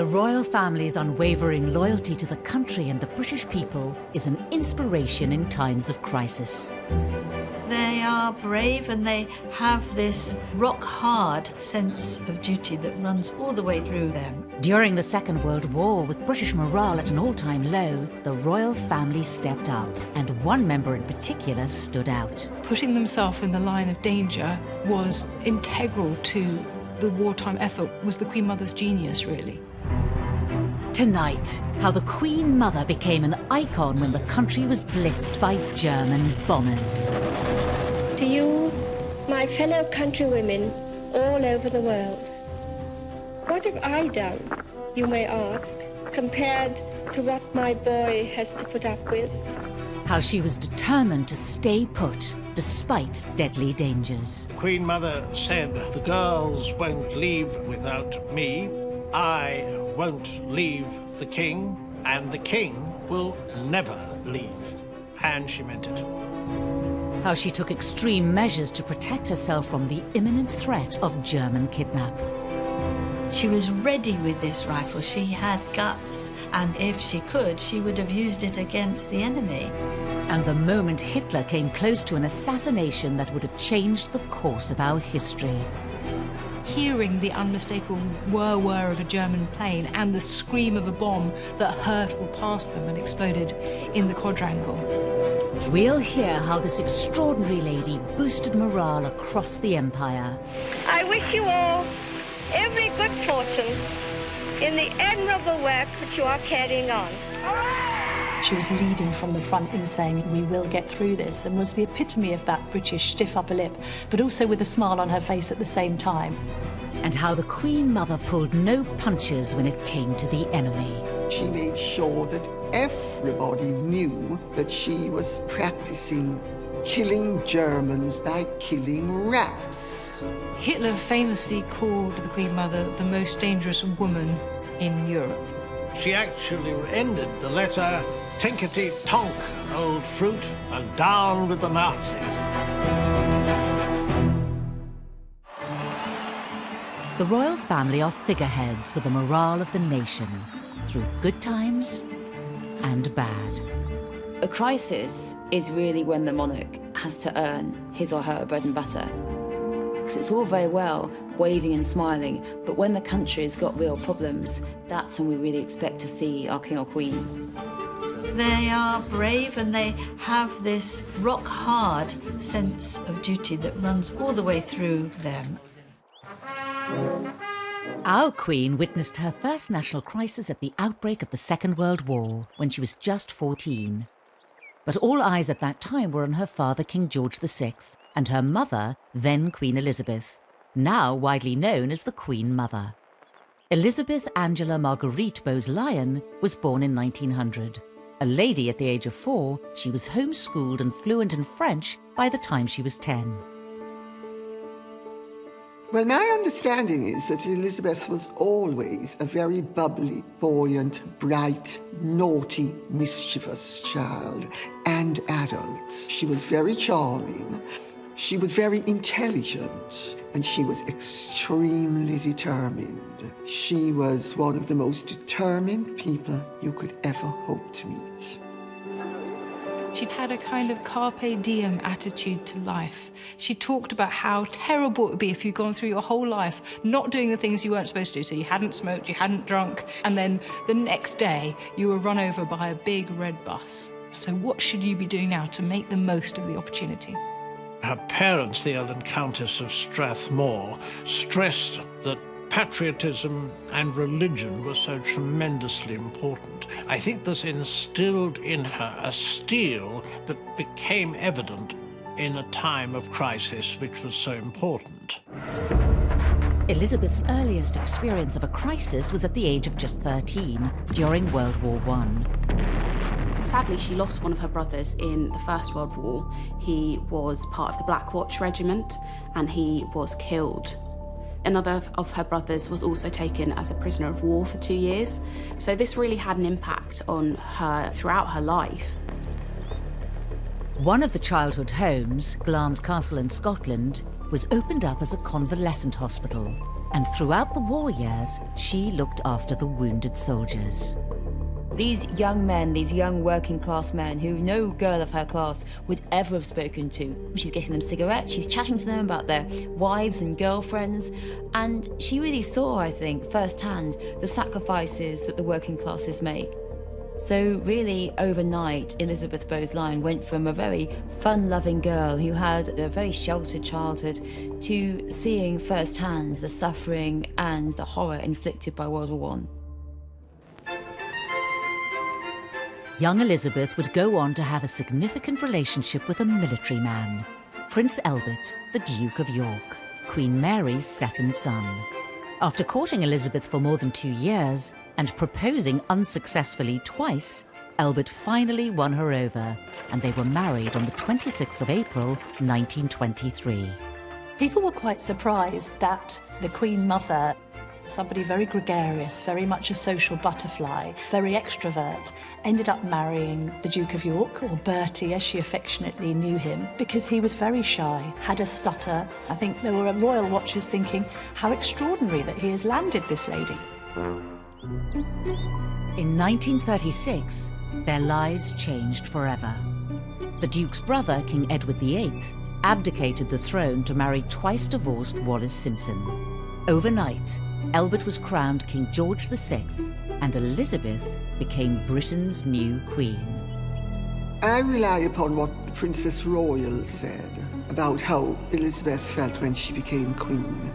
The royal family's unwavering loyalty to the country and the British people is an inspiration in times of crisis. They are brave and they have this rock-hard sense of duty that runs all the way through them. During the Second World War, with British morale at an all-time low, the royal family stepped up, and one member in particular stood out. Putting themselves in the line of danger was integral to the wartime effort, was the Queen Mother's genius, really. Tonight, how the Queen Mother became an icon when the country was blitzed by German bombers. To you, my fellow countrywomen all over the world, what have I done, you may ask, compared to what my boy has to put up with? How she was determined to stay put despite deadly dangers. Queen Mother said, "The girls won't leave without me. I won't leave the king, and the king will never leave." And she meant it. How she took extreme measures to protect herself from the imminent threat of German kidnap. She was ready with this rifle. She had guts, and if she could, she would have used it against the enemy. And the moment Hitler came close to an assassination that would have changed the course of our history. Hearing the unmistakable whir-whir of a German plane and the scream of a bomb that hurtled past them and exploded in the quadrangle. We'll hear how this extraordinary lady boosted morale across the empire. I wish you all every good fortune in the admirable work that you are carrying on. She was leading from the front and saying, "We will get through this," and was the epitome of that British stiff upper lip, but also with a smile on her face at the same time. And how the Queen Mother pulled no punches when it came to the enemy. She made sure that everybody knew that she was practicing killing Germans by killing rats. Hitler famously called the Queen Mother the most dangerous woman in Europe. She actually ended the letter, "Tinkety tonk, old fruit, and down with the Nazis." The royal family are figureheads for the morale of the nation, through good times and bad. A crisis is really when the monarch has to earn his or her bread and butter. Because it's all very well waving and smiling, but when the country's got real problems, that's when we really expect to see our king or queen. They are brave and they have this rock-hard sense of duty that runs all the way through them. Our Queen witnessed her first national crisis at the outbreak of the Second World War when she was just 14. But all eyes at that time were on her father, King George VI, and her mother, then Queen Elizabeth, now widely known as the Queen Mother. Elizabeth Angela Marguerite Bowes-Lyon was born in 1900. A lady at the age of 4, she was homeschooled and fluent in French by the time she was 10. Well, my understanding is that Elizabeth was always a very bubbly, buoyant, bright, naughty, mischievous child and adult. She was very charming, she was very intelligent, and she was extremely determined. She was one of the most determined people you could ever hope to meet. She had a kind of carpe diem attitude to life. She talked about how terrible it would be if you'd gone through your whole life not doing the things you weren't supposed to do. So you hadn't smoked, you hadn't drunk, and then the next day you were run over by a big red bus. So what should you be doing now to make the most of the opportunity? Her parents, the Earl and Countess of Strathmore, stressed that patriotism and religion were so tremendously important. I think this instilled in her a steel that became evident in a time of crisis which was so important. Elizabeth's earliest experience of a crisis was at the age of just 13, during World War I. Sadly, she lost one of her brothers in the First World War. He was part of the Black Watch Regiment, and he was killed. Another of her brothers was also taken as a prisoner of war for 2 years. So this really had an impact on her throughout her life. One of the childhood homes, Glamis Castle in Scotland, was opened up as a convalescent hospital. And throughout the war years, she looked after the wounded soldiers. These young men, these young working class men who no girl of her class would ever have spoken to. She's getting them cigarettes, she's chatting to them about their wives and girlfriends, and she really saw, I think, firsthand the sacrifices that the working classes make. So really, overnight, Elizabeth Bowes-Lyon went from a very fun-loving girl who had a very sheltered childhood to seeing firsthand the suffering and the horror inflicted by World War I. Young Elizabeth would go on to have a significant relationship with a military man, Prince Albert, the Duke of York, Queen Mary's second son. After courting Elizabeth for more than 2 years and proposing unsuccessfully twice, Albert finally won her over, and they were married on the 26th of April, 1923. People were quite surprised that the Queen Mother, somebody very gregarious, very much a social butterfly, very extrovert, ended up marrying the Duke of York, or Bertie as she affectionately knew him, because he was very shy, had a stutter. I think there were royal watchers thinking, how extraordinary that he has landed this lady. In 1936, their lives changed forever. The Duke's brother, King Edward VIII, abdicated the throne to marry twice-divorced Wallis Simpson. Overnight, Albert was crowned King George VI, and Elizabeth became Britain's new queen. I rely upon what the Princess Royal said about how Elizabeth felt when she became queen.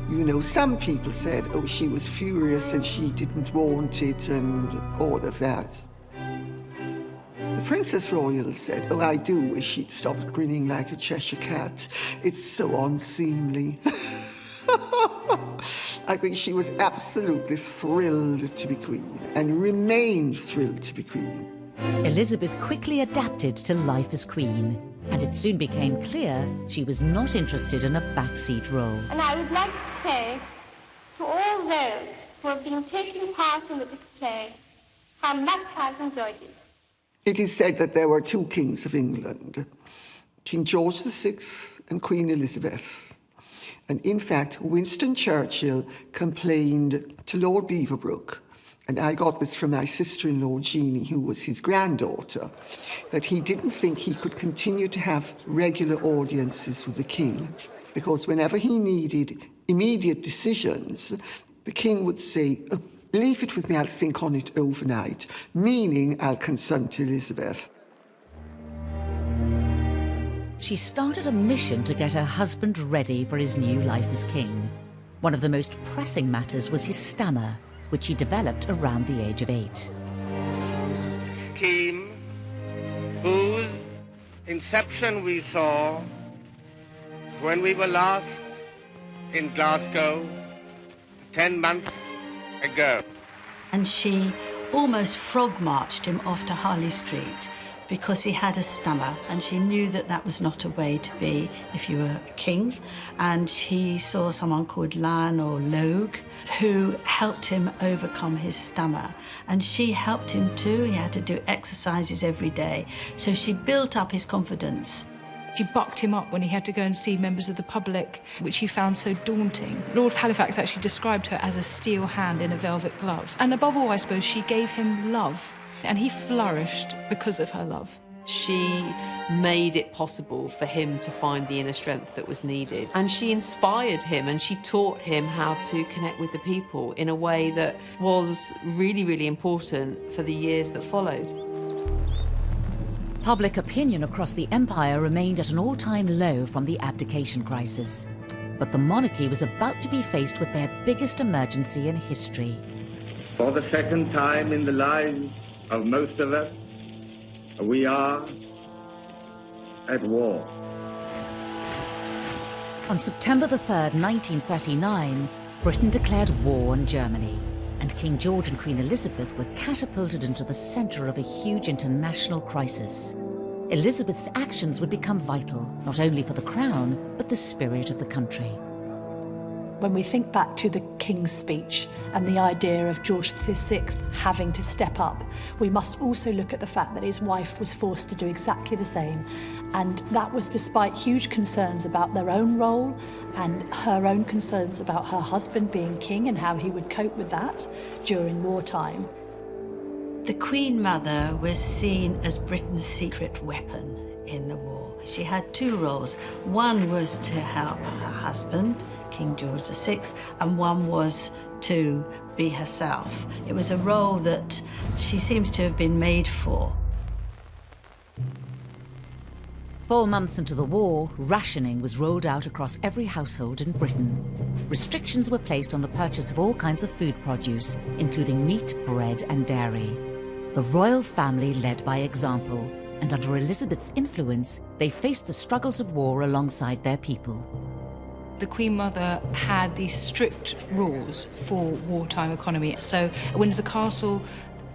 You know, some people said, oh, she was furious and she didn't want it and all of that. The Princess Royal said, oh, I do wish she'd stopped grinning like a Cheshire cat. It's so unseemly. I think she was absolutely thrilled to be queen and remains thrilled to be queen. Elizabeth quickly adapted to life as queen, and it soon became clear she was not interested in a backseat role. And I would like to say to all those who have been taking part in the display how much I've enjoyed it. It is said that there were 2 kings of England, King George VI and Queen Elizabeth. And in fact, Winston Churchill complained to Lord Beaverbrook, and I got this from my sister-in-law, Jeannie, who was his granddaughter, that he didn't think he could continue to have regular audiences with the king, because whenever he needed immediate decisions, the king would say, oh, leave it with me, I'll think on it overnight, meaning I'll consult Elizabeth. She started a mission to get her husband ready for his new life as king. One of the most pressing matters was his stammer, which he developed around the age of 8. Scheme whose inception we saw when we were last in Glasgow 10 months ago. And she almost frog-marched him off to Harley Street because he had a stammer, and she knew that that was not a way to be if you were a king. And he saw someone called Lan or Logue who helped him overcome his stammer. And she helped him too. He had to do exercises every day. So she built up his confidence. She bucked him up when he had to go and see members of the public, which he found so daunting. Lord Halifax actually described her as a steel hand in a velvet glove. And above all, I suppose, she gave him love. And he flourished because of her love. She made it possible for him to find the inner strength that was needed. And she inspired him and she taught him how to connect with the people in a way that was really, really important for the years that followed. Public opinion across the empire remained at an all-time low from the abdication crisis. But the monarchy was about to be faced with their biggest emergency in history. For the second time in the lives of most of us, we are at war. On September the 3rd, 1939, Britain declared war on Germany, and King George and Queen Elizabeth were catapulted into the center of a huge international crisis. Elizabeth's actions would become vital, not only for the crown, but the spirit of the country. When we think back to the King's Speech and the idea of George VI having to step up, we must also look at the fact that his wife was forced to do exactly the same. And that was despite huge concerns about their own role and her own concerns about her husband being king and how he would cope with that during wartime. The Queen Mother was seen as Britain's secret weapon in the war. She had two roles. One was to help her husband, King George VI, and one was to be herself. It was a role that she seems to have been made for. 4 months into the war, rationing was rolled out across every household in Britain. Restrictions were placed on the purchase of all kinds of food produce, including meat, bread and dairy. The royal family led by example, and under Elizabeth's influence, they faced the struggles of war alongside their people. The Queen Mother had these strict rules for wartime economy. So at Windsor Castle,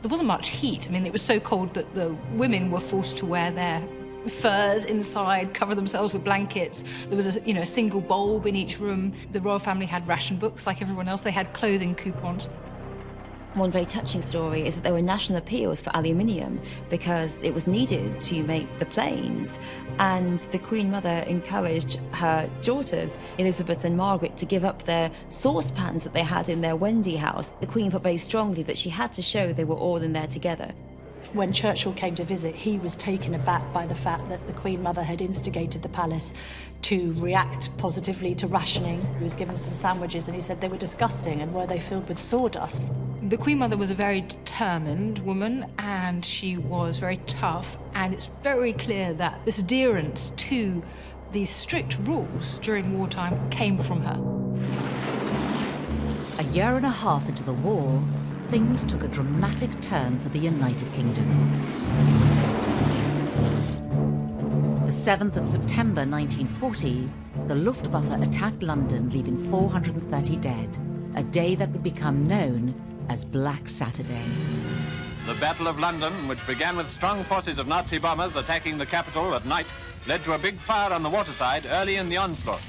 there wasn't much heat. I mean, it was so cold that the women were forced to wear their furs inside, cover themselves with blankets. There was a single bulb in each room. The royal family had ration books like everyone else. They had clothing coupons. One very touching story is that there were national appeals for aluminium because it was needed to make the planes. And the Queen Mother encouraged her daughters, Elizabeth and Margaret, to give up their saucepans that they had in their Wendy house. The Queen felt very strongly that she had to show they were all in there together. When Churchill came to visit, he was taken aback by the fact that the Queen Mother had instigated the palace to react positively to rationing. He was given some sandwiches and he said they were disgusting and were they filled with sawdust. The Queen Mother was a very determined woman and she was very tough, and it's very clear that this adherence to these strict rules during wartime came from her. A year and a half into the war, things took a dramatic turn for the United Kingdom. The 7th of September 1940, the Luftwaffe attacked London, leaving 430 dead, a day that would become known as Black Saturday. The Battle of London, which began with strong forces of Nazi bombers attacking the capital at night, led to a big fire on the waterside early in the onslaught.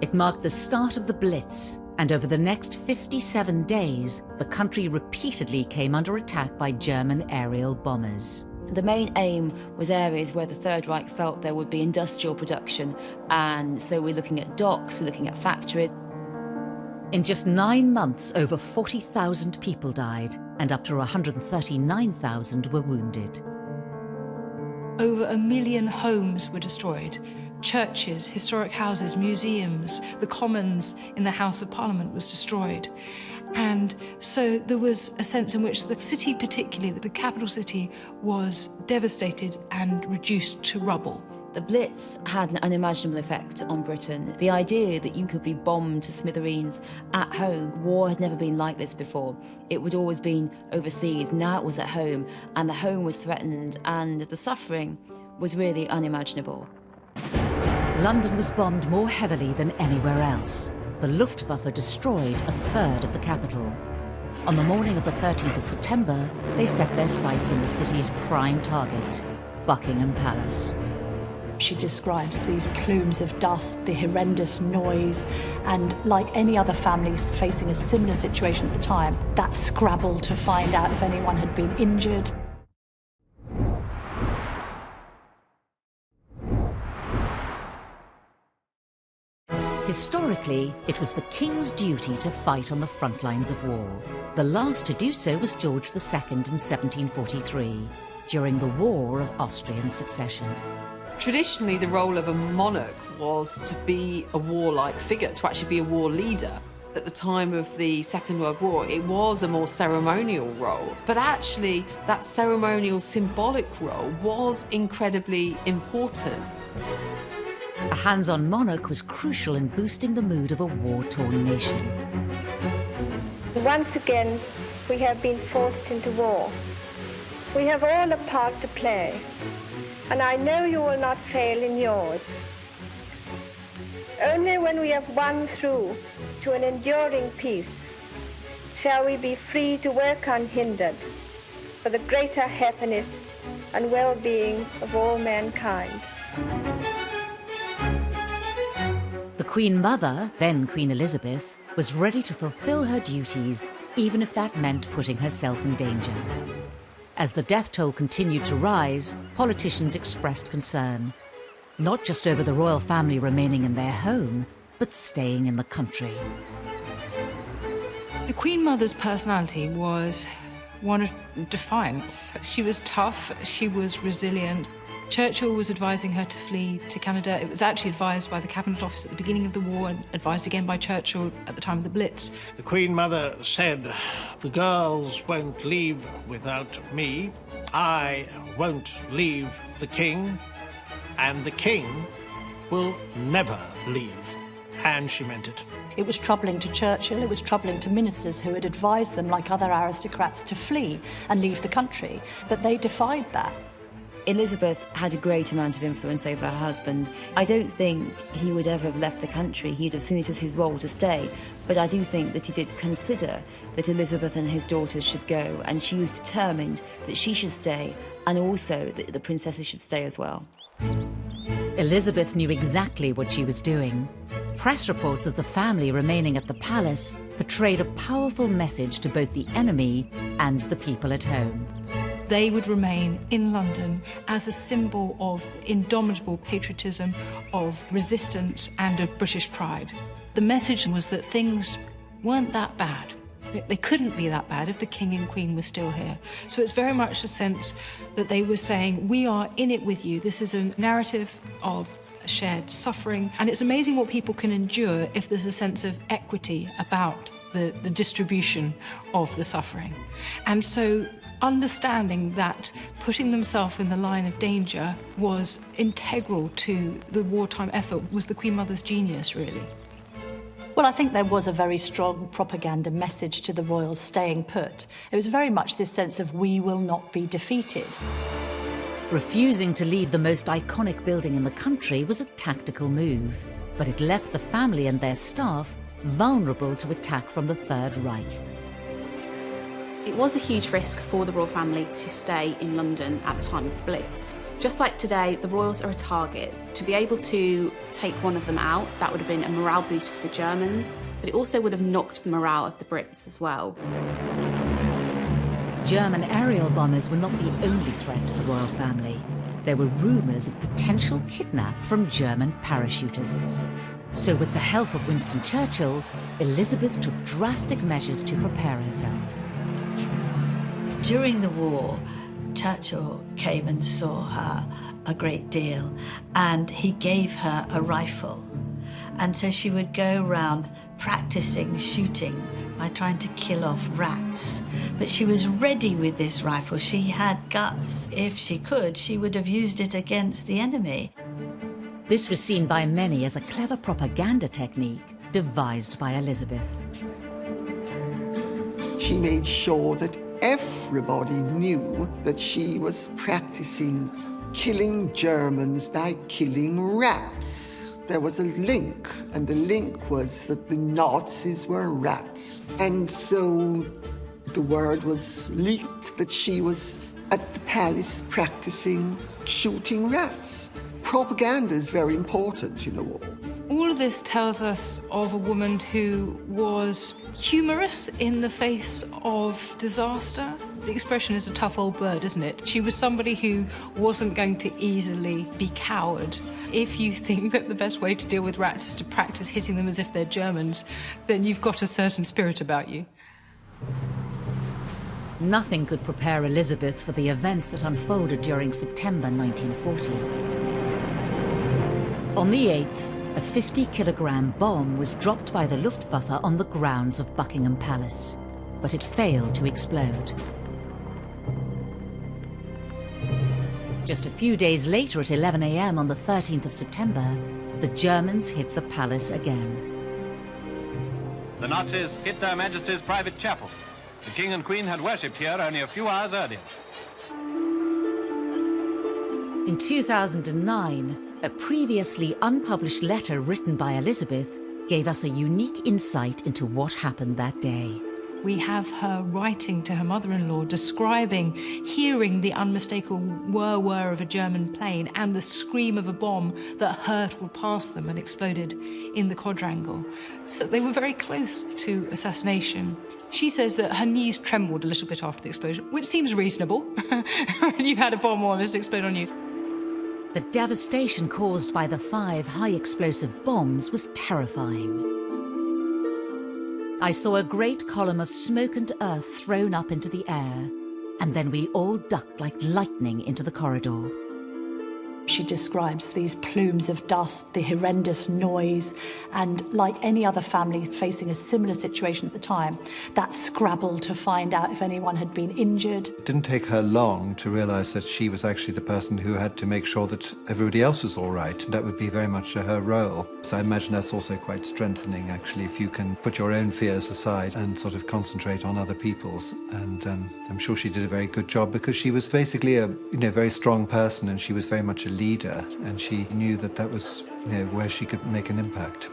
It marked the start of the Blitz, and over the next 57 days, the country repeatedly came under attack by German aerial bombers. The main aim was areas where the Third Reich felt there would be industrial production, and so we're looking at docks, we're looking at factories. In just 9 months, over 40,000 people died, and up to 139,000 were wounded. Over 1 million homes were destroyed. Churches, historic houses, museums, the Commons in the House of Parliament was destroyed. And so there was a sense in which the city, particularly the capital city, was devastated and reduced to rubble. The Blitz had an unimaginable effect on Britain. The idea that you could be bombed to smithereens at home, war had never been like this before. It would always been overseas, now it was at home, and the home was threatened, and the suffering was really unimaginable. London was bombed more heavily than anywhere else. The Luftwaffe destroyed a third of the capital. On the morning of the 13th of September, they set their sights on the city's prime target, Buckingham Palace. She describes these plumes of dust, the horrendous noise, and like any other families facing a similar situation at the time, that scrabble to find out if anyone had been injured. Historically, it was the king's duty to fight on the front lines of war. The last to do so was George II in 1743, during the War of Austrian Succession. Traditionally, the role of a monarch was to be a warlike figure, to actually be a war leader. At the time of the Second World War, it was a more ceremonial role. But actually, that ceremonial, symbolic role was incredibly important. A hands-on monarch was crucial in boosting the mood of a war-torn nation. Once again, we have been forced into war. We have all a part to play, and I know you will not fail in yours. Only when we have won through to an enduring peace shall we be free to work unhindered for the greater happiness and well-being of all mankind. The Queen Mother, then Queen Elizabeth, was ready to fulfill her duties, even if that meant putting herself in danger. As the death toll continued to rise, politicians expressed concern, not just over the royal family remaining in their home, but staying in the country. The Queen Mother's personality was one of defiance. She was tough, she was resilient. Churchill was advising her to flee to Canada. It was actually advised by the Cabinet Office at the beginning of the war and advised again by Churchill at the time of the Blitz. The Queen Mother said, "The girls won't leave without me. I won't leave the King, and the King will never leave." And she meant it. It was troubling to Churchill, it was troubling to ministers who had advised them, like other aristocrats, to flee and leave the country, but they defied that. Elizabeth had a great amount of influence over her husband. I don't think he would ever have left the country. He'd have seen it as his role to stay. But I do think that he did consider that Elizabeth and his daughters should go, and she was determined that she should stay, and also that the princesses should stay as well. Elizabeth knew exactly what she was doing. Press reports of the family remaining at the palace portrayed a powerful message to both the enemy and the people at home. They would remain in London as a symbol of indomitable patriotism, of resistance and of British pride. The message was that things weren't that bad. They couldn't be that bad if the King and Queen were still here. So it's very much a sense that they were saying, we are in it with you. This is a narrative of shared suffering. And it's amazing what people can endure if there's a sense of equity about the distribution of the suffering. And so understanding that putting themselves in the line of danger was integral to the wartime effort was the Queen Mother's genius, really. Well, I think there was a very strong propaganda message to the royals staying put. It was very much this sense of we will not be defeated. Refusing to leave the most iconic building in the country was a tactical move, but it left the family and their staff vulnerable to attack from the Third Reich. It was a huge risk for the royal family to stay in London at the time of the Blitz. Just like today, the royals are a target. To be able to take one of them out, that would have been a morale boost for the Germans, but it also would have knocked the morale of the Brits as well. German aerial bombers were not the only threat to the royal family. There were rumours of potential kidnap from German parachutists. So with the help of Winston Churchill, Elizabeth took drastic measures to prepare herself. During the war, Churchill came and saw her a great deal, and he gave her a rifle. And so she would go around practicing shooting by trying to kill off rats. But she was ready with this rifle. She had guts. If she could, she would have used it against the enemy. This was seen by many as a clever propaganda technique devised by Elizabeth. She made sure that everybody knew that she was practicing killing Germans by killing rats. There was a link, and the link was that the Nazis were rats. And so the word was leaked that she was at the palace practicing shooting rats. Propaganda is very important, you know. All of this tells us of a woman who was humorous in the face of disaster. The expression is a tough old bird, isn't it? She was somebody who wasn't going to easily be cowed. If you think that the best way to deal with rats is to practice hitting them as if they're Germans, then you've got a certain spirit about you. Nothing could prepare Elizabeth for the events that unfolded during September 1940. On the 8th, a 50-kilogram bomb was dropped by the Luftwaffe on the grounds of Buckingham Palace, but it failed to explode. Just a few days later, at 11 a.m. on the 13th of September, the Germans hit the palace again. The Nazis hit Their Majesty's private chapel. The King and Queen had worshipped here only a few hours earlier. In 2009, a previously unpublished letter written by Elizabeth gave us a unique insight into what happened that day. We have her writing to her mother-in-law, describing, hearing the unmistakable whir of a German plane and the scream of a bomb that hurtled past them and exploded in the quadrangle. So they were very close to assassination. She says that her knees trembled a little bit after the explosion, which seems reasonable when you've had a bomb almost explode on you. The devastation caused by the 5 high-explosive bombs was terrifying. I saw a great column of smoke and earth thrown up into the air, and then we all ducked like lightning into the corridor. She describes these plumes of dust, the horrendous noise, and like any other family facing a similar situation at the time, that scrabble to find out if anyone had been injured. It didn't take her long to realise that she was actually the person who had to make sure that everybody else was all right, and that would be very much her role. So I imagine that's also quite strengthening, actually, if you can put your own fears aside and sort of concentrate on other people's. And I'm sure she did a very good job, because she was basically a very strong person, and she was very much a leader, and she knew that that was where she could make an impact.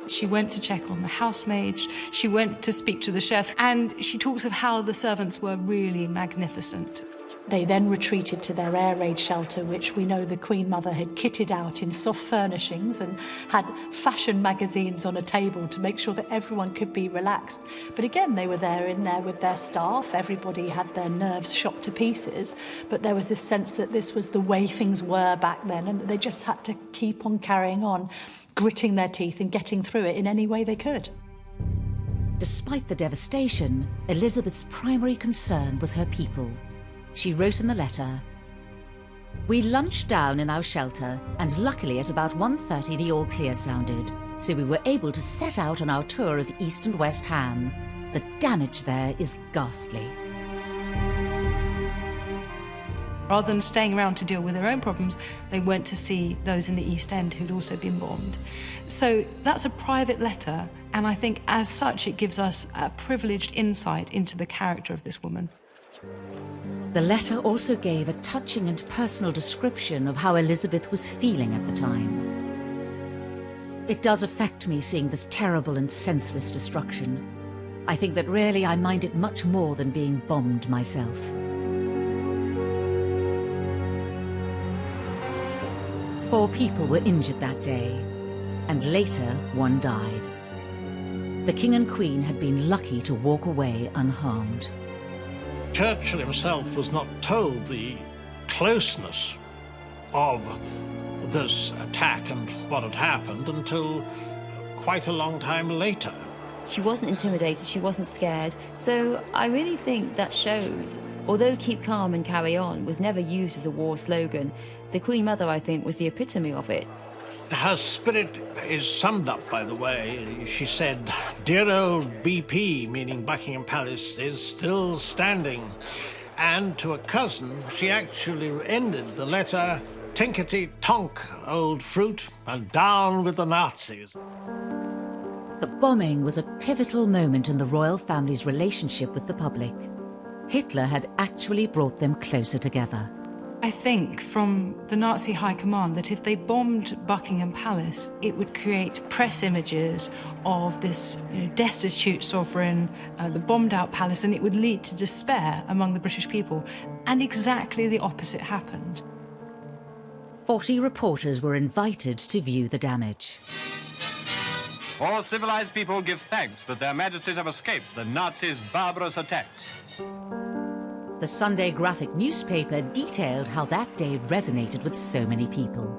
She went to check on the housemaids, she went to speak to the chef, and she talks of how the servants were really magnificent. They then retreated to their air raid shelter, which we know the Queen Mother had kitted out in soft furnishings and had fashion magazines on a table to make sure that everyone could be relaxed. But again, they were in there with their staff. Everybody had their nerves shot to pieces. But there was this sense that this was the way things were back then, and that they just had to keep on carrying on, gritting their teeth and getting through it in any way they could. Despite the devastation, Elizabeth's primary concern was her people. She wrote in the letter, "We lunched down in our shelter, and luckily at about 1:30 the all clear sounded, so we were able to set out on our tour of East and West Ham. The damage there is ghastly." Rather than staying around to deal with their own problems, they went to see those in the East End who'd also been bombed. So that's a private letter, and I think as such it gives us a privileged insight into the character of this woman. The letter also gave a touching and personal description of how Elizabeth was feeling at the time. It does affect me seeing this terrible and senseless destruction. I think that really I mind it much more than being bombed myself. Four people were injured that day, and later one died. The King and Queen had been lucky to walk away unharmed. Churchill himself was not told the closeness of this attack and what had happened until quite a long time later. She wasn't intimidated, she wasn't scared, so I really think that showed. Although keep calm and carry on was never used as a war slogan, the Queen Mother, I think, was the epitome of it. Her spirit is summed up by the way she said, "Dear old BP," meaning Buckingham Palace, "is still standing." And to a cousin, she actually ended the letter, "Tinkety-tonk, old fruit, and down with the Nazis." The bombing was a pivotal moment in the royal family's relationship with the public. Hitler had actually brought them closer together. I think from the Nazi high command that if they bombed Buckingham Palace, it would create press images of this destitute sovereign, the bombed out palace, and it would lead to despair among the British people. And exactly the opposite happened. 40 reporters were invited to view the damage. All civilized people give thanks that their majesties have escaped the Nazis' barbarous attacks. The Sunday graphic newspaper detailed how that day resonated with so many people.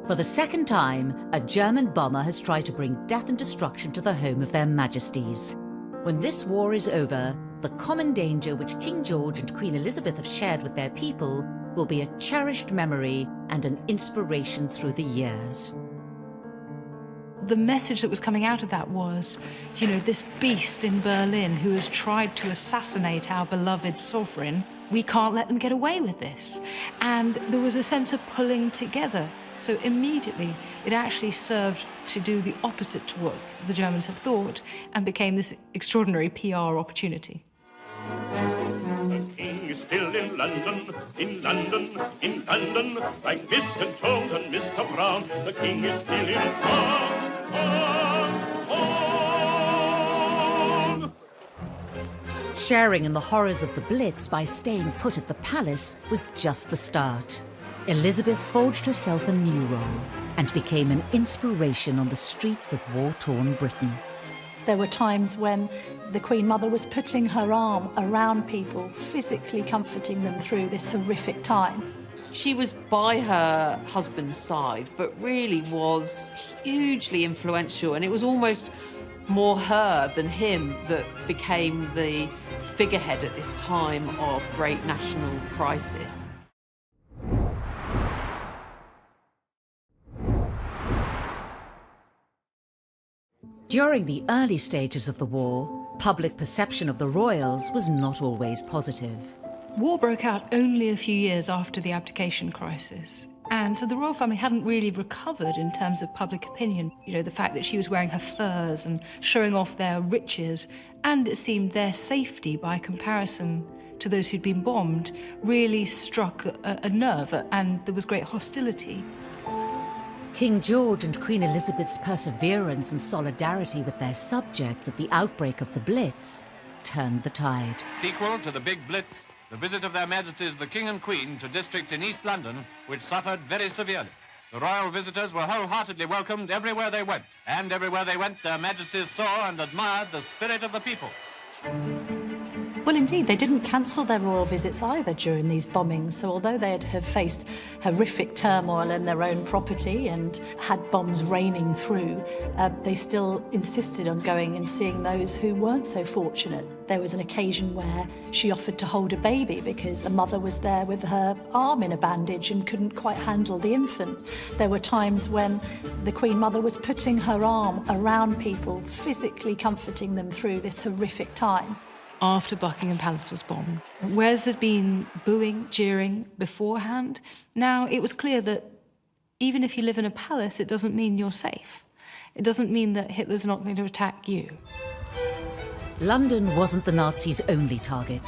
For the second time, a German bomber has tried to bring death and destruction to the home of their majesties. When this war is over, the common danger which King George and Queen Elizabeth have shared with their people will be a cherished memory and an inspiration through the years. The message that was coming out of that was, this beast in Berlin who has tried to assassinate our beloved sovereign, we can't let them get away with this. And there was a sense of pulling together. So immediately, it actually served to do the opposite to what the Germans had thought and became this extraordinary PR opportunity. The king is still in London, in London, in London, like Mr. Jones and Mr. Brown. The king is still in town. Sharing in the horrors of the Blitz by staying put at the palace was just the start. Elizabeth forged herself a new role and became an inspiration on the streets of war-torn Britain. There were times when the Queen Mother was putting her arm around people, physically comforting them through this horrific time. She was by her husband's side, but really was hugely influential, and it was almost more her than him that became the figurehead at this time of great national crisis. During the early stages of the war, public perception of the royals was not always positive. War broke out only a few years after the abdication crisis. And so the royal family hadn't really recovered in terms of public opinion. You know, the fact that she was wearing her furs and showing off their riches, and it seemed their safety by comparison to those who'd been bombed, really struck a nerve, and there was great hostility. King George and Queen Elizabeth's perseverance and solidarity with their subjects at the outbreak of the Blitz turned the tide. Sequel to the Big Blitz, the visit of Their Majesties the King and Queen to districts in East London which suffered very severely. The royal visitors were wholeheartedly welcomed everywhere they went, and everywhere they went Their Majesties saw and admired the spirit of the people. Well, indeed, they didn't cancel their royal visits either during these bombings. So although they had faced horrific turmoil in their own property and had bombs raining through, they still insisted on going and seeing those who weren't so fortunate. There was an occasion where she offered to hold a baby because a mother was there with her arm in a bandage and couldn't quite handle the infant. There were times when the Queen Mother was putting her arm around people, physically comforting them through this horrific time. After Buckingham Palace was bombed, whereas there'd been booing, jeering beforehand, now it was clear that even if you live in a palace, it doesn't mean you're safe. It doesn't mean that Hitler's not going to attack you. London wasn't the Nazis' only target,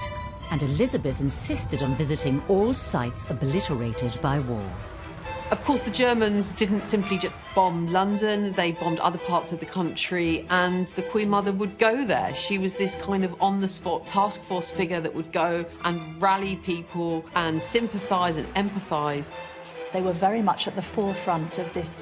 and Elizabeth insisted on visiting all sites obliterated by war. Of course, the Germans didn't simply just bomb London, they bombed other parts of the country, and the Queen Mother would go there. She was this kind of on-the-spot task force figure that would go and rally people and sympathise and empathise. They were very much at the forefront of this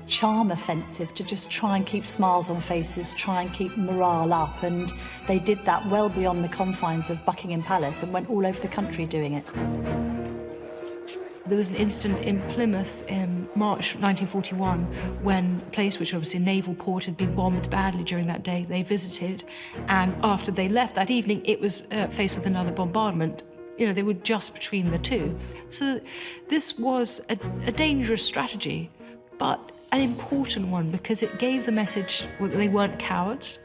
charm offensive to just try and keep smiles on faces, try and keep morale up, and they did that well beyond the confines of Buckingham Palace and went all over the country doing it. There was an incident in Plymouth in March 1941 when a place which obviously a naval port had been bombed badly during that day. They visited, and after they left that evening, it was faced with another bombardment. You know, they were just between the two. So this was a dangerous strategy, but an important one because it gave the message that they weren't cowards,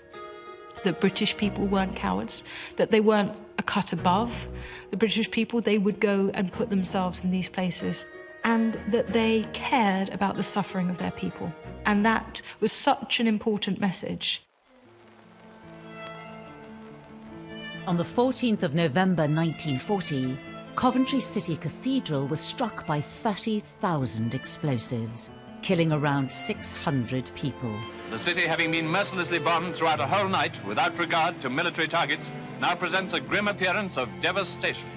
that British people weren't cowards, that they weren't a cut above the British people. They would go and put themselves in these places, and that they cared about the suffering of their people. And that was such an important message. On the 14th of November 1940, Coventry City Cathedral was struck by 30,000 explosives, killing around 600 people. The city, having been mercilessly bombed throughout a whole night without regard to military targets, now presents a grim appearance of devastation.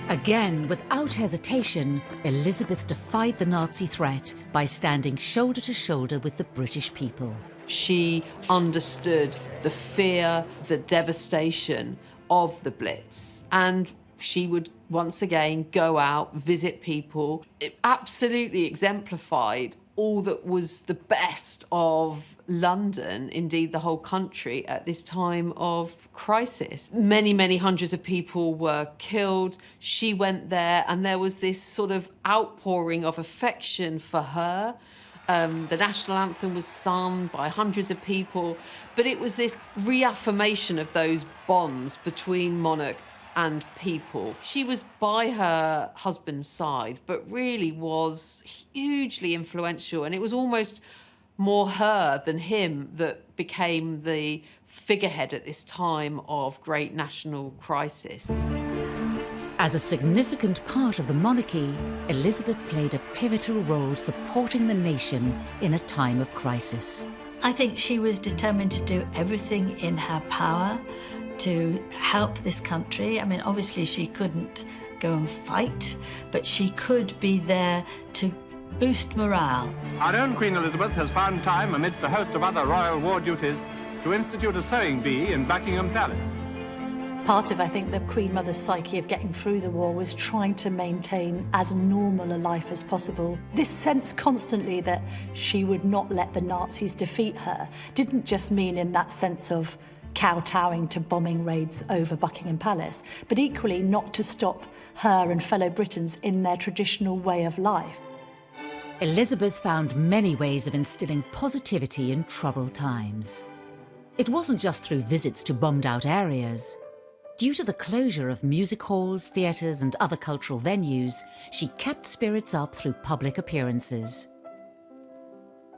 Again, without hesitation, Elizabeth defied the Nazi threat by standing shoulder to shoulder with the British people. She understood the fear, the devastation of the Blitz, and she would once again go out, visit people. It absolutely exemplified all that was the best of London, indeed the whole country, at this time of crisis. Many, many hundreds of people were killed. She went there, and there was this sort of outpouring of affection for her. The national anthem was sung by hundreds of people, but it was this reaffirmation of those bonds between monarch and people. She was by her husband's side, but really was hugely influential, and it was almost more her than him that became the figurehead at this time of great national crisis. As a significant part of the monarchy, Elizabeth played a pivotal role supporting the nation in a time of crisis. I think she was determined to do everything in her power to help this country. I mean, obviously she couldn't go and fight, but she could be there to boost morale. Our own Queen Elizabeth has found time, amidst a host of other royal war duties, to institute a sewing bee in Buckingham Palace. Part of, I think, the Queen Mother's psyche of getting through the war was trying to maintain as normal a life as possible. This sense constantly that she would not let the Nazis defeat her didn't just mean in that sense of kowtowing to bombing raids over Buckingham Palace, but equally not to stop her and fellow Britons in their traditional way of life. Elizabeth found many ways of instilling positivity in troubled times. It wasn't just through visits to bombed-out areas. Due to the closure of music halls, theatres and other cultural venues, she kept spirits up through public appearances.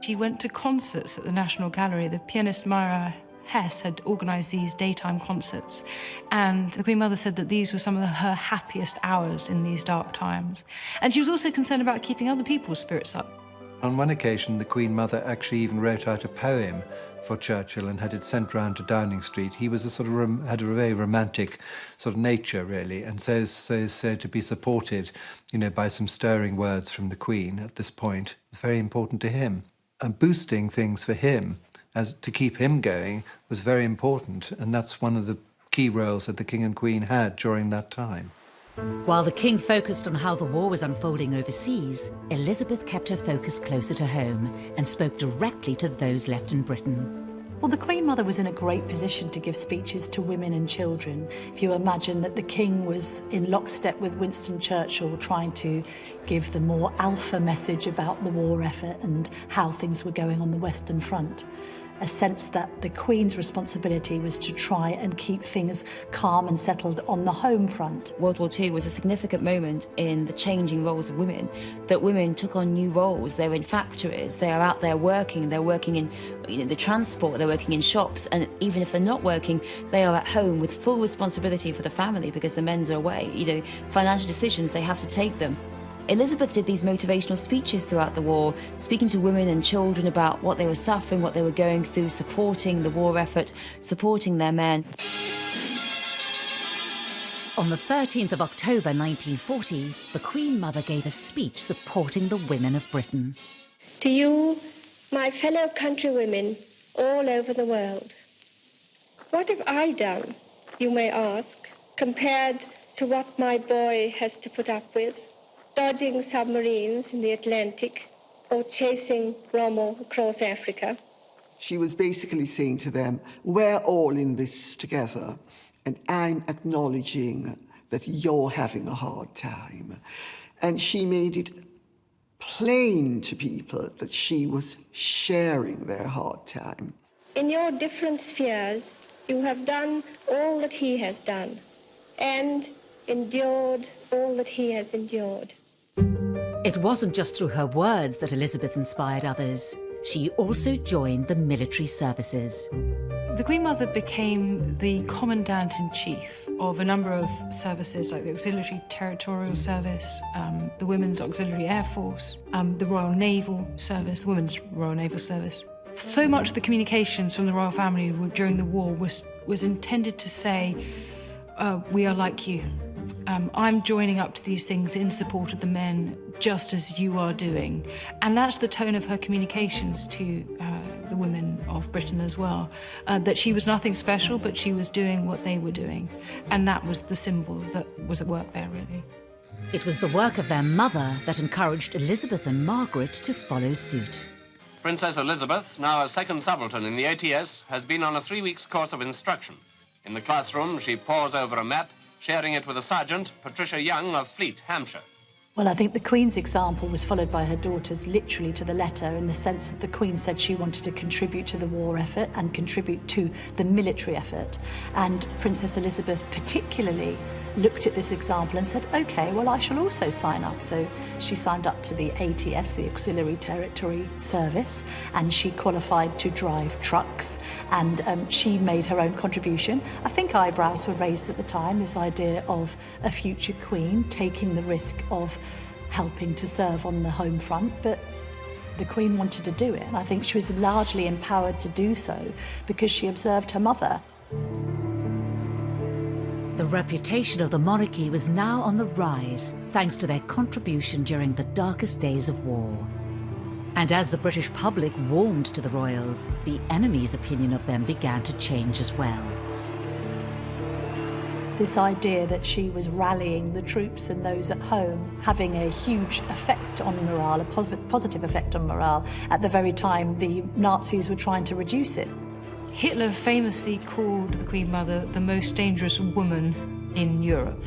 She went to concerts at the National Gallery. The pianist Myra Hess had organised these daytime concerts, and the Queen Mother said that these were some of her happiest hours in these dark times. And she was also concerned about keeping other people's spirits up. On one occasion, the Queen Mother actually even wrote out a poem for Churchill and had it sent round to Downing Street. He was had a very romantic sort of nature, really, and so to be supported, you know, by some stirring words from the Queen at this point was very important to him. And boosting things for him, as to keep him going, was very important, and that's one of the key roles that the King and Queen had during that time. While the King focused on how the war was unfolding overseas, Elizabeth kept her focus closer to home and spoke directly to those left in Britain. Well, the Queen Mother was in a great position to give speeches to women and children. If you imagine that the King was in lockstep with Winston Churchill trying to give the more alpha message about the war effort and how things were going on the Western Front. A sense that the Queen's responsibility was to try and keep things calm and settled on the home front. World War II was a significant moment in the changing roles of women, that women took on new roles. They were in factories, they are out there working, they're working in the transport, they're working in shops, and even if they're not working, they are at home with full responsibility for the family because the men's are away. Financial decisions, they have to take them. Elizabeth did these motivational speeches throughout the war, speaking to women and children about what they were suffering, what they were going through, supporting the war effort, supporting their men. On the 13th of October 1940, the Queen Mother gave a speech supporting the women of Britain. To you, my fellow countrywomen all over the world, what have I done, you may ask, compared to what my boy has to put up with? Dodging submarines in the Atlantic or chasing Rommel across Africa. She was basically saying to them, we're all in this together, and I'm acknowledging that you're having a hard time. And she made it plain to people that she was sharing their hard time. In your different spheres, you have done all that he has done, and endured all that he has endured. It wasn't just through her words that Elizabeth inspired others. She also joined the military services. The Queen Mother became the Commandant-in-Chief of a number of services like the Auxiliary Territorial Service, the Women's Auxiliary Air Force, the Royal Naval Service, the Women's Royal Naval Service. So much of the communications from the royal family during the war was intended to say, we are like you. I'm joining up to these things in support of the men, just as you are doing. And that's the tone of her communications to the women of Britain as well, that she was nothing special, but she was doing what they were doing. And that was the symbol that was at work there, really. It was the work of their mother that encouraged Elizabeth and Margaret to follow suit. Princess Elizabeth, now a second subaltern in the ATS, has been on a 3-week course of instruction. In the classroom, she pores over a map, sharing it with a sergeant, Patricia Young of Fleet, Hampshire. Well, I think the Queen's example was followed by her daughters literally to the letter, in the sense that the Queen said she wanted to contribute to the war effort and contribute to the military effort. And Princess Elizabeth particularly looked at this example and said, OK, well, I shall also sign up. So she signed up to the ATS, the Auxiliary Territory Service, and she qualified to drive trucks, and she made her own contribution. I think eyebrows were raised at the time, this idea of a future Queen taking the risk of helping to serve on the home front, but the Queen wanted to do it, and I think she was largely empowered to do so because she observed her mother. The reputation of the monarchy was now on the rise, thanks to their contribution during the darkest days of war. And as the British public warmed to the royals, the enemy's opinion of them began to change as well. This idea that she was rallying the troops and those at home, having a huge effect on morale, a positive effect on morale, at the very time the Nazis were trying to reduce it. Hitler famously called the Queen Mother the most dangerous woman in Europe.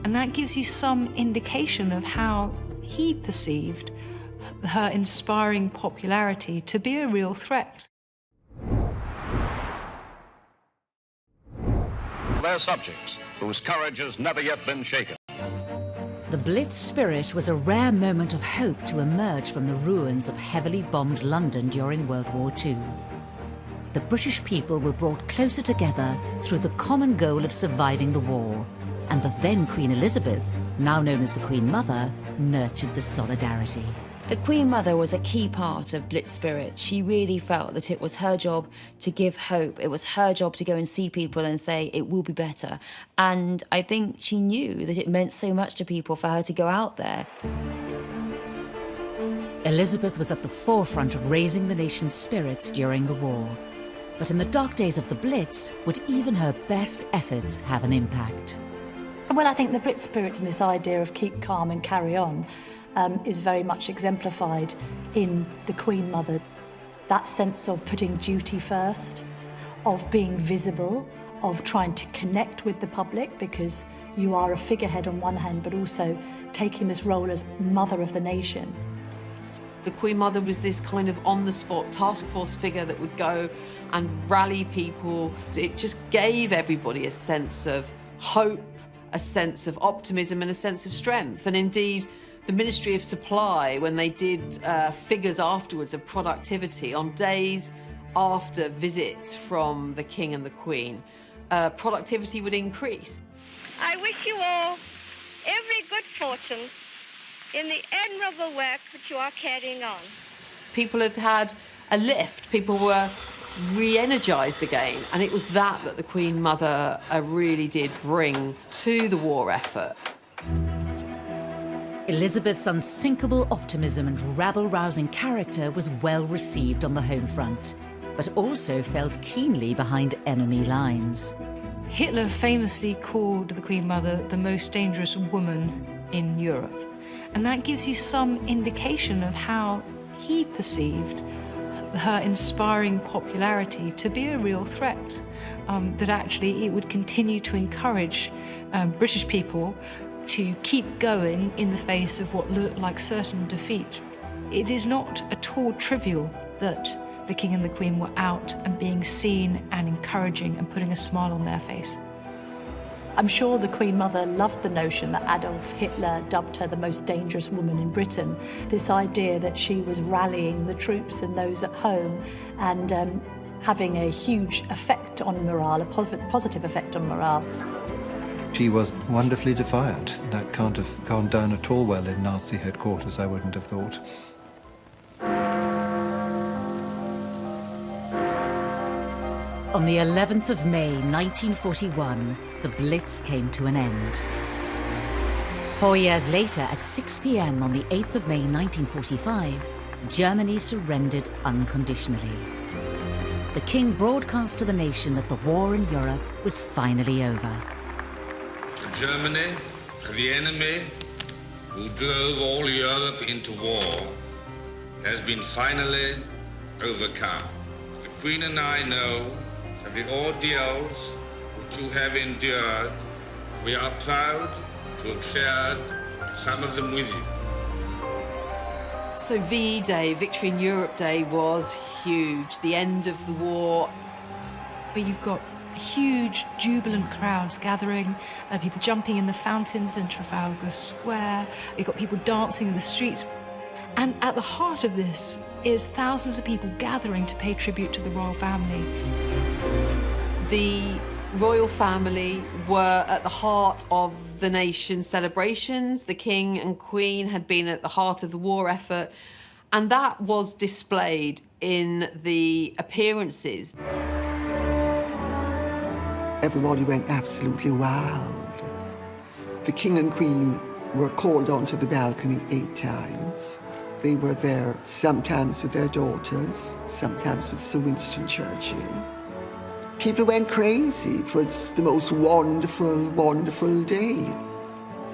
And that gives you some indication of how he perceived her inspiring popularity to be a real threat. Their subjects, whose courage has never yet been shaken. The Blitz spirit was a rare moment of hope to emerge from the ruins of heavily bombed London during World War II. The British people were brought closer together through the common goal of surviving the war, and the then Queen Elizabeth, now known as the Queen Mother, nurtured the solidarity. The Queen Mother was a key part of Blitz spirit. She really felt that it was her job to give hope. It was her job to go and see people and say, it will be better. And I think she knew that it meant so much to people for her to go out there. Elizabeth was at the forefront of raising the nation's spirits during the war. But in the dark days of the Blitz, would even her best efforts have an impact? Well, I think the Blitz spirit and this idea of keep calm and carry on is very much exemplified in the Queen Mother. That sense of putting duty first, of being visible, of trying to connect with the public, because you are a figurehead on one hand, but also taking this role as mother of the nation. The Queen Mother was this kind of on-the-spot task force figure that would go and rally people. It just gave everybody a sense of hope, a sense of optimism and a sense of strength. And indeed, the Ministry of Supply, when they did figures afterwards of productivity on days after visits from the King and the Queen, productivity would increase. I wish you all every good fortune in the admirable work that you are carrying on. People had had a lift, people were re-energised again, and it was that the Queen Mother really did bring to the war effort. Elizabeth's unsinkable optimism and rabble-rousing character was well received on the home front, but also felt keenly behind enemy lines. Hitler famously called the Queen Mother the most dangerous woman in Europe. And that gives you some indication of how he perceived her inspiring popularity to be a real threat, that actually it would continue to encourage British people to keep going in the face of what looked like certain defeat. It is not at all trivial that the King and the Queen were out and being seen and encouraging and putting a smile on their face. I'm sure the Queen Mother loved the notion that Adolf Hitler dubbed her the most dangerous woman in Britain. This idea that she was rallying the troops and those at home and having a huge effect on morale, a positive effect on morale. She was wonderfully defiant. That can't have gone down at all well in Nazi headquarters, I wouldn't have thought. On the 11th of May 1941, the Blitz came to an end. 4 years later, at 6 p.m. on the 8th of May 1945, Germany surrendered unconditionally. The King broadcast to the nation that the war in Europe was finally over. Germany, the enemy who drove all Europe into war, has been finally overcome. The Queen and I know that the ordeals which you have endured, we are proud to have shared some of them with you. So VE Day, Victory in Europe Day, was huge. The end of the war. But you've got huge, jubilant crowds gathering, people jumping in the fountains in Trafalgar Square. You've got people dancing in the streets. And at the heart of this is thousands of people gathering to pay tribute to the royal family. The royal family were at the heart of the nation's celebrations. The King and Queen had been at the heart of the war effort, and that was displayed in the appearances. everybody went absolutely wild. The king and queen were called onto the balcony 8 times. They were there sometimes with their daughters, sometimes with Sir Winston Churchill. People went crazy. It was the most wonderful, wonderful day.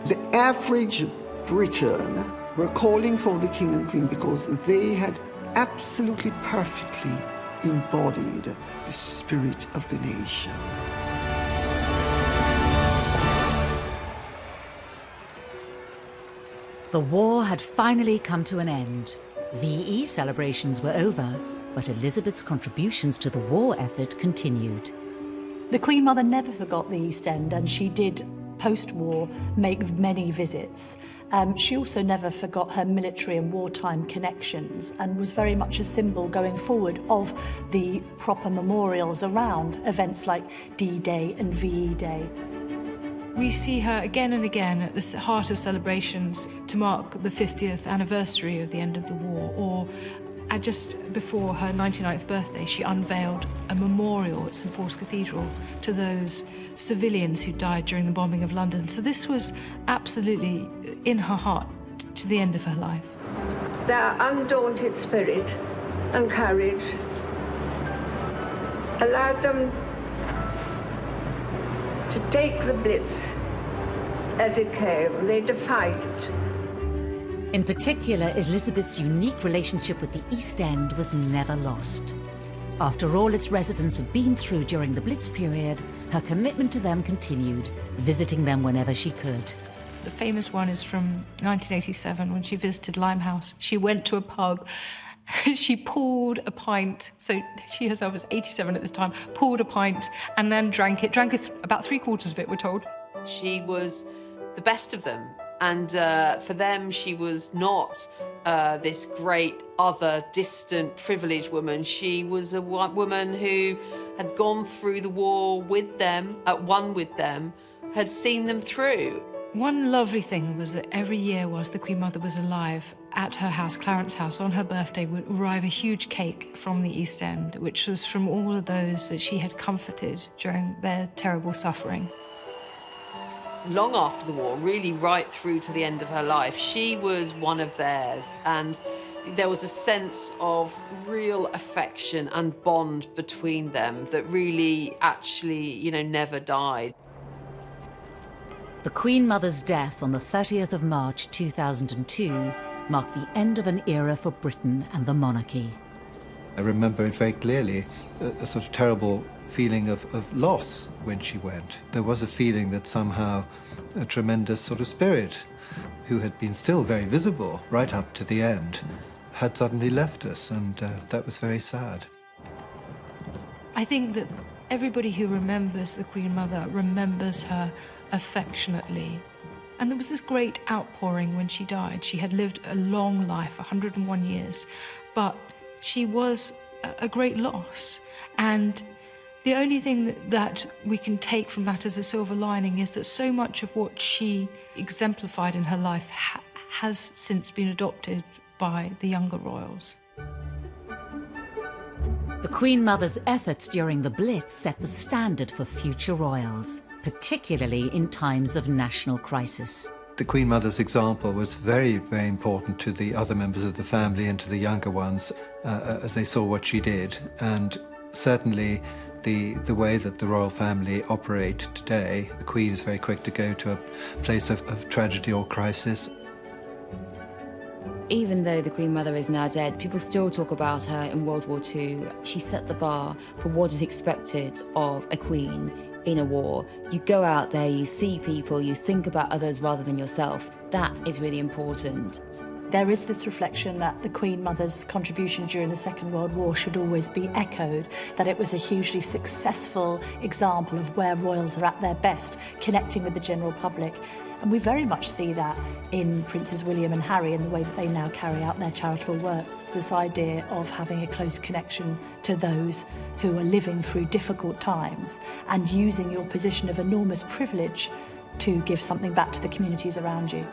The average Briton were calling for the king and queen because they had absolutely perfectly embodied the spirit of the nation. The war had finally come to an end. VE celebrations were over, but Elizabeth's contributions to the war effort continued. The Queen Mother never forgot the East End, and she did, post-war, make many visits. She also never forgot her military and wartime connections, and was very much a symbol going forward of the proper memorials around events like D-Day and VE Day. We see her again and again at the heart of celebrations to mark the 50th anniversary of the end of the war, or just before her 99th birthday, she unveiled a memorial at St Paul's Cathedral to those civilians who died during the bombing of London. So this was absolutely in her heart to the end of her life. Their undaunted spirit and courage allowed them to take the Blitz as it came. They defied it. In particular, Elizabeth's unique relationship with the East End was never lost. After all its residents had been through during the Blitz period, her commitment to them continued, visiting them whenever she could. The famous one is from 1987 when she visited Limehouse. She went to a pub, she poured a pint, so she herself was 87 at this time, poured a pint and then drank about 3/4 of it, we're told. She was the best of them. And for them, she was not this great, other, distant, privileged woman. She was a woman who had gone through the war with them, at one with them, had seen them through. One lovely thing was that every year whilst the Queen Mother was alive, at her house, Clarence House, on her birthday would arrive a huge cake from the East End, which was from all of those that she had comforted during their terrible suffering. Long after the war, really right through to the end of her life, she was one of theirs, and there was a sense of real affection and bond between them that really actually, never died. The Queen Mother's death on the 30th of March 2002 marked the end of an era for Britain and the monarchy. I remember it very clearly, a sort of terrible feeling of loss when she went. There was a feeling that somehow a tremendous sort of spirit, who had been still very visible right up to the end, had suddenly left us, and that was very sad. I think that everybody who remembers the Queen Mother remembers her affectionately. And there was this great outpouring when she died. She had lived a long life, 101 years, but she was a great loss. And the only thing that we can take from that as a silver lining is that so much of what she exemplified in her life has since been adopted by the younger royals. The Queen Mother's efforts during the Blitz set the standard for future royals, particularly in times of national crisis. The Queen Mother's example was very, very important to the other members of the family and to the younger ones as they saw what she did. And certainly the way that the royal family operate today, the Queen is very quick to go to a place of tragedy or crisis. Even though the Queen Mother is now dead, people still talk about her in World War II. She set the bar for what is expected of a queen in a war. You go out there, you see people, you think about others rather than yourself. That is really important. There is this reflection that the Queen Mother's contribution during the Second World War should always be echoed, that it was a hugely successful example of where royals are at their best, connecting with the general public. And we very much see that in Princes William and Harry in the way that they now carry out their charitable work. This idea of having a close connection to those who are living through difficult times and using your position of enormous privilege to give something back to the communities around you.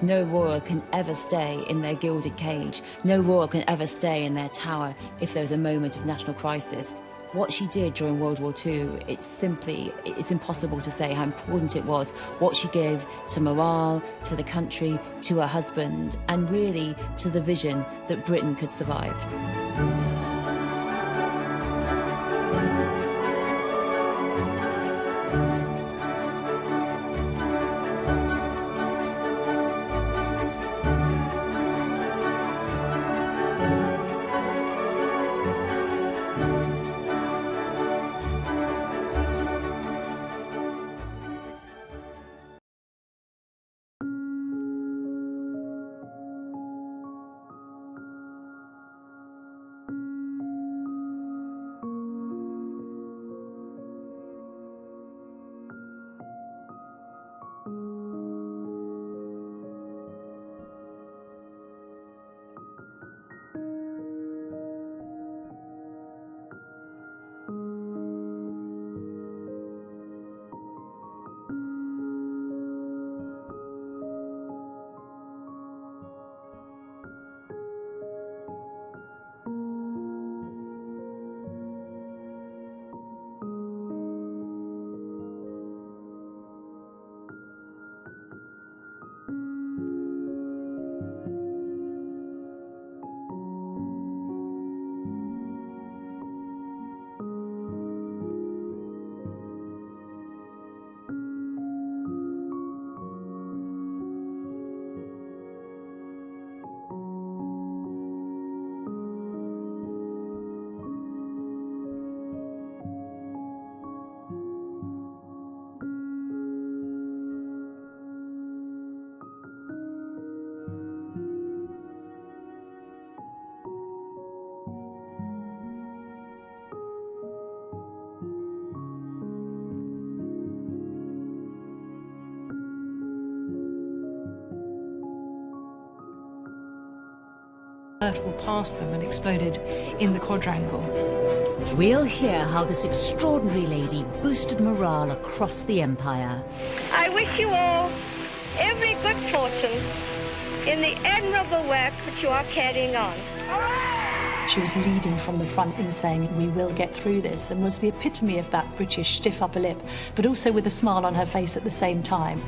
No royal can ever stay in their gilded cage. No royal can ever stay in their tower if there's a moment of national crisis. What she did during World War II, it's impossible to say how important it was. What she gave to morale, to the country, to her husband, and really to the vision that Britain could survive. Will past them and exploded in the quadrangle. We'll hear how this extraordinary lady boosted morale across the empire. I wish you all every good fortune in the admirable work that you are carrying on. She was leading from the front in saying, we will get through this, and was the epitome of that British stiff upper lip, but also with a smile on her face at the same time.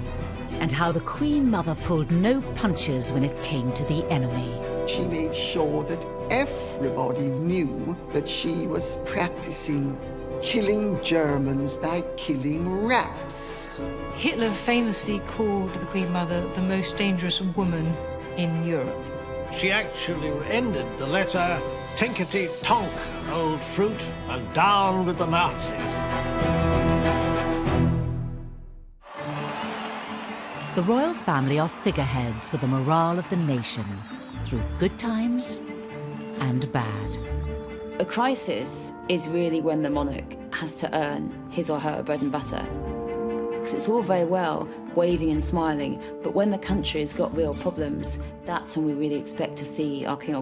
And how the Queen Mother pulled no punches when it came to the enemy. She made sure that everybody knew that she was practicing killing Germans by killing rats. Hitler famously called the Queen Mother the most dangerous woman in Europe. She actually ended the letter, tinkety-tonk, old fruit, and down with the Nazis. The royal family are figureheads for the morale of the nation, through good times and bad. A crisis is really when the monarch has to earn his or her bread and butter. Because it's all very well waving and smiling, but when the country has got real problems, that's when we really expect to see our king or queen